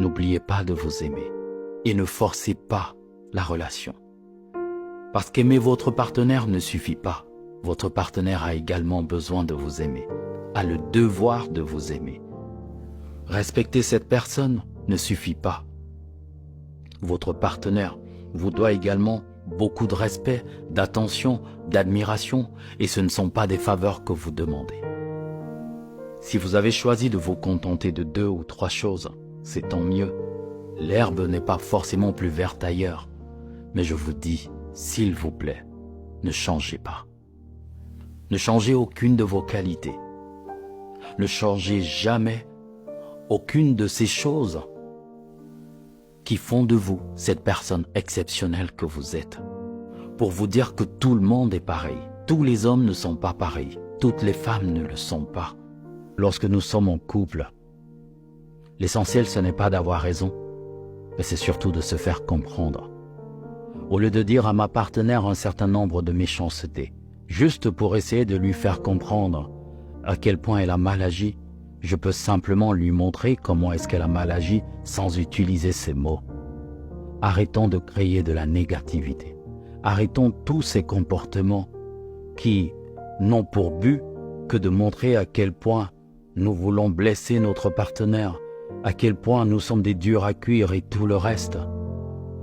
n'oubliez pas de vous aimer et ne forcez pas la relation. Parce qu'aimer votre partenaire ne suffit pas. Votre partenaire a également besoin de vous aimer, a le devoir de vous aimer. Respecter cette personne ne suffit pas. Votre partenaire vous doit également beaucoup de respect, d'attention, d'admiration, et ce ne sont pas des faveurs que vous demandez. Si vous avez choisi de vous contenter de 2 ou 3 choses, c'est tant mieux. L'herbe n'est pas forcément plus verte ailleurs. Mais je vous dis, s'il vous plaît, ne changez pas. Ne changez aucune de vos qualités. Ne changez jamais aucune de ces choses qui font de vous cette personne exceptionnelle que vous êtes. Pour vous dire que tout le monde est pareil. Tous les hommes ne sont pas pareils. Toutes les femmes ne le sont pas. Lorsque nous sommes en couple, l'essentiel ce n'est pas d'avoir raison, mais c'est surtout de se faire comprendre. Au lieu de dire à ma partenaire un certain nombre de méchancetés, juste pour essayer de lui faire comprendre à quel point elle a mal agi, je peux simplement lui montrer comment est-ce qu'elle a mal agi sans utiliser ces mots. Arrêtons de créer de la négativité. Arrêtons tous ces comportements qui n'ont pour but que de montrer à quel point nous voulons blesser notre partenaire, à quel point nous sommes des durs à cuire et tout le reste.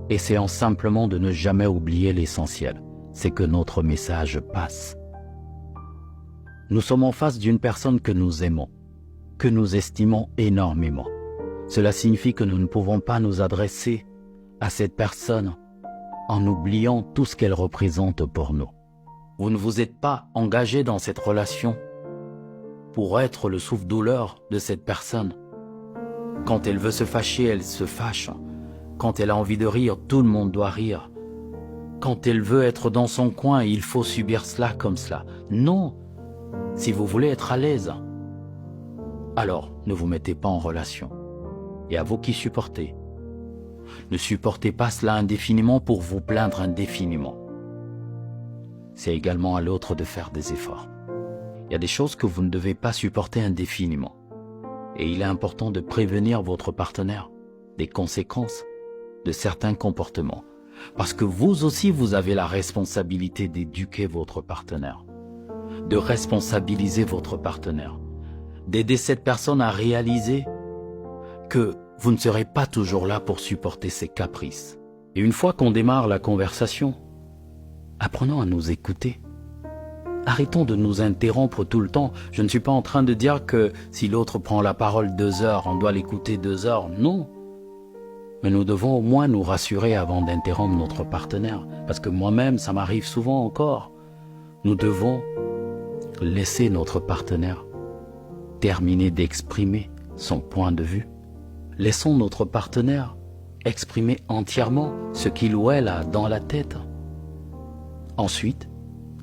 Essayons simplement de ne jamais oublier l'essentiel, c'est que notre message passe. Nous sommes en face d'une personne que nous aimons, que nous estimons énormément. Cela signifie que nous ne pouvons pas nous adresser à cette personne en oubliant tout ce qu'elle représente pour nous. Vous ne vous êtes pas engagé dans cette relation pour être le souffle-douleur de cette personne. Quand elle veut se fâcher, elle se fâche. Quand elle a envie de rire, tout le monde doit rire. Quand elle veut être dans son coin, il faut subir cela comme cela. Non, si vous voulez être à l'aise, alors ne vous mettez pas en relation. Et à vous qui supportez, ne supportez pas cela indéfiniment pour vous plaindre indéfiniment. C'est également à l'autre de faire des efforts. Il y a des choses que vous ne devez pas supporter indéfiniment. Et il est important de prévenir votre partenaire des conséquences de certains comportements. Parce que vous aussi, vous avez la responsabilité d'éduquer votre partenaire, de responsabiliser votre partenaire, d'aider cette personne à réaliser que vous ne serez pas toujours là pour supporter ses caprices. Et une fois qu'on démarre la conversation, apprenons à nous écouter. Arrêtons de nous interrompre tout le temps. Je ne suis pas en train de dire que si l'autre prend la parole 2 heures, on doit l'écouter 2 heures. Non. Mais nous devons au moins nous rassurer avant d'interrompre notre partenaire. Parce que moi-même, ça m'arrive souvent encore. Nous devons laisser notre partenaire terminer d'exprimer son point de vue. Laissons notre partenaire exprimer entièrement ce qu'il ou elle a dans la tête. Ensuite,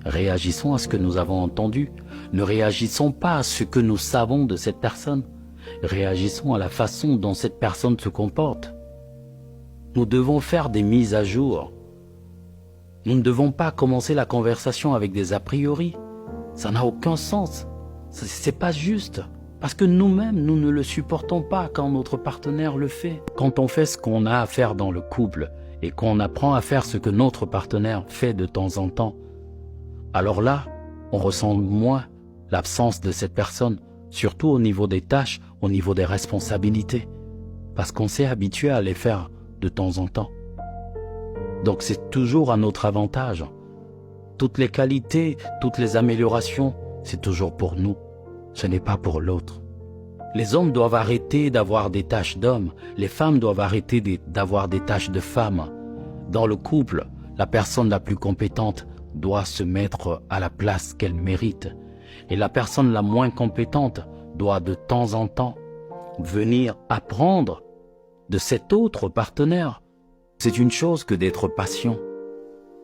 réagissons à ce que nous avons entendu. Ne réagissons pas à ce que nous savons de cette personne. Réagissons à la façon dont cette personne se comporte. Nous devons faire des mises à jour. Nous ne devons pas commencer la conversation avec des a priori. Ça n'a aucun sens. C'est pas juste. Parce que nous-mêmes, nous ne le supportons pas quand notre partenaire le fait. Quand on fait ce qu'on a à faire dans le couple et qu'on apprend à faire ce que notre partenaire fait de temps en temps, alors là, on ressent moins l'absence de cette personne, surtout au niveau des tâches, au niveau des responsabilités, parce qu'on s'est habitué à les faire de temps en temps. Donc c'est toujours à notre avantage. Toutes les qualités, toutes les améliorations, c'est toujours pour nous, ce n'est pas pour l'autre. Les hommes doivent arrêter d'avoir des tâches d'hommes, les femmes doivent arrêter d'avoir des tâches de femmes. Dans le couple, la personne la plus compétente doit se mettre à la place qu'elle mérite. Et la personne la moins compétente doit de temps en temps venir apprendre de cet autre partenaire. C'est une chose que d'être patient.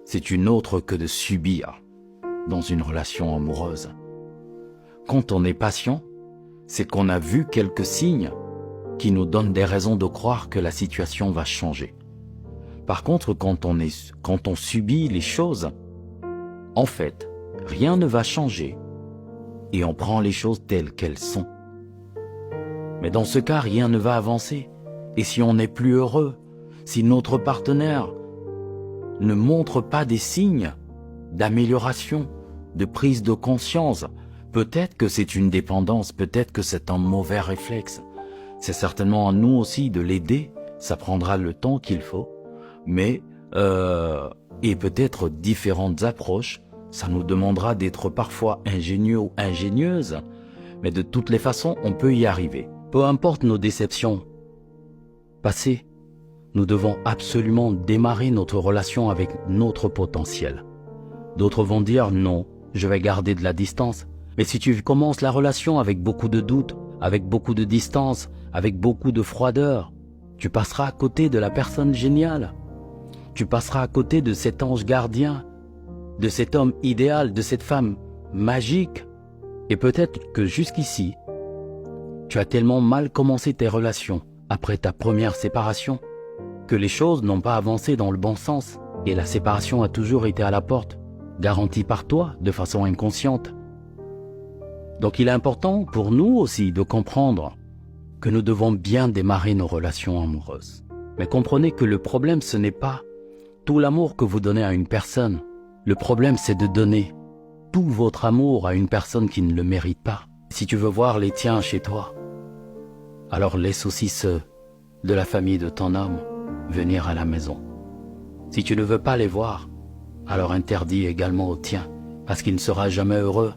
C'est une autre que de subir dans une relation amoureuse. Quand on est patient, c'est qu'on a vu quelques signes qui nous donnent des raisons de croire que la situation va changer. Par contre, quand on subit les choses, en fait, rien ne va changer et on prend les choses telles qu'elles sont. Mais dans ce cas, rien ne va avancer Et si on n'est plus heureux, si notre partenaire ne montre pas des signes d'amélioration, de prise de conscience, peut-être que c'est une dépendance, peut-être que c'est un mauvais réflexe. C'est certainement à nous aussi de l'aider, ça prendra le temps qu'il faut, mais et peut-être différentes approches, ça nous demandera d'être parfois ingénieux ou ingénieuses, mais de toutes les façons, on peut y arriver. Peu importe nos déceptions passées, nous devons absolument démarrer notre relation avec notre potentiel. D'autres vont dire non, je vais garder de la distance. Mais si tu commences la relation avec beaucoup de doutes, avec beaucoup de distance, avec beaucoup de froideur, tu passeras à côté de la personne géniale. Tu passeras à côté de cet ange gardien, de cet homme idéal, de cette femme magique. Et peut-être que jusqu'ici, tu as tellement mal commencé tes relations après ta première séparation que les choses n'ont pas avancé dans le bon sens et la séparation a toujours été à la porte, garantie par toi de façon inconsciente. Donc il est important pour nous aussi de comprendre que nous devons bien démarrer nos relations amoureuses. Mais comprenez que le problème, ce n'est pas tout l'amour que vous donnez à une personne. Le problème, c'est de donner tout votre amour à une personne qui ne le mérite pas. Si tu veux voir les tiens chez toi, alors laisse aussi ceux de la famille de ton homme venir à la maison. Si tu ne veux pas les voir, alors interdis également aux tiens, parce qu'il ne sera jamais heureux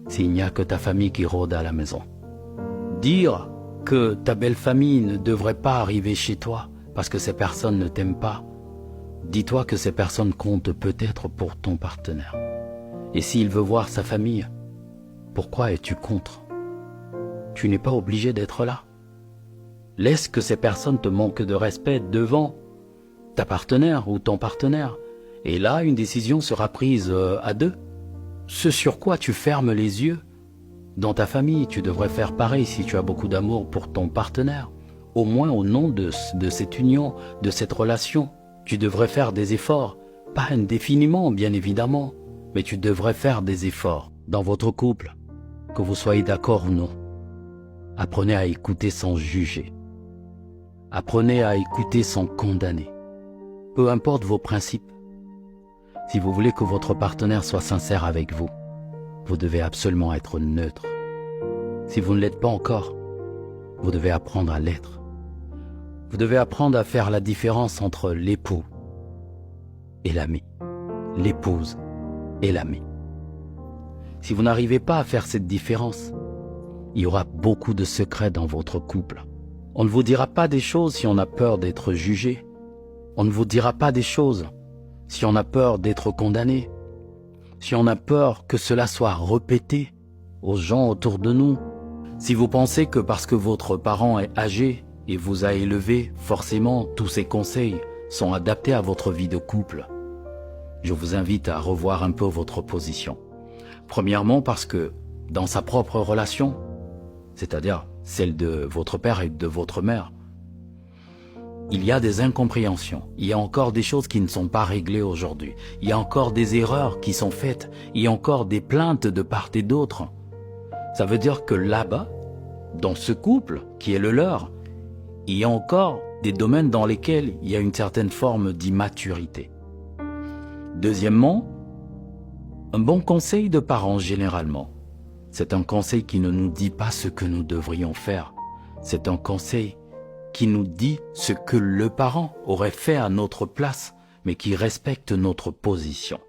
s'il n'y a que ta famille qui rôde à la maison. Dire que ta belle famille ne devrait pas arriver chez toi parce que ces personnes ne t'aiment pas, dis-toi que ces personnes comptent peut-être pour ton partenaire. Et s'il veut voir sa famille, pourquoi es-tu contre? Tu n'es pas obligé d'être là. Laisse que ces personnes te manquent de respect devant ta partenaire ou ton partenaire. Et là, une décision sera prise à deux. Ce sur quoi tu fermes les yeux, dans ta famille, tu devrais faire pareil si tu as beaucoup d'amour pour ton partenaire. Au moins au nom de cette union, de cette relation, tu devrais faire des efforts. Pas indéfiniment, bien évidemment, mais tu devrais faire des efforts dans votre couple, que vous soyez d'accord ou non. Apprenez à écouter sans juger. Apprenez à écouter sans condamner. Peu importe vos principes. Si vous voulez que votre partenaire soit sincère avec vous, vous devez absolument être neutre. Si vous ne l'êtes pas encore, vous devez apprendre à l'être. Vous devez apprendre à faire la différence entre l'époux et l'ami, l'épouse et l'ami. Si vous n'arrivez pas à faire cette différence, il y aura beaucoup de secrets dans votre couple. On ne vous dira pas des choses si on a peur d'être jugé. On ne vous dira pas des choses si on a peur d'être condamné. Si on a peur que cela soit répété aux gens autour de nous. Si vous pensez que parce que votre parent est âgé et vous a élevé, forcément tous ces conseils sont adaptés à votre vie de couple, je vous invite à revoir un peu votre position. Premièrement parce que dans sa propre relation, c'est-à-dire celle de votre père et de votre mère, il y a des incompréhensions, il y a encore des choses qui ne sont pas réglées aujourd'hui, il y a encore des erreurs qui sont faites, il y a encore des plaintes de part et d'autre. Ça veut dire que là-bas, dans ce couple qui est le leur, il y a encore des domaines dans lesquels il y a une certaine forme d'immaturité. Deuxièmement, un bon conseil de parents généralement, c'est un conseil qui ne nous dit pas ce que nous devrions faire. C'est un conseil qui nous dit ce que le parent aurait fait à notre place, mais qui respecte notre position.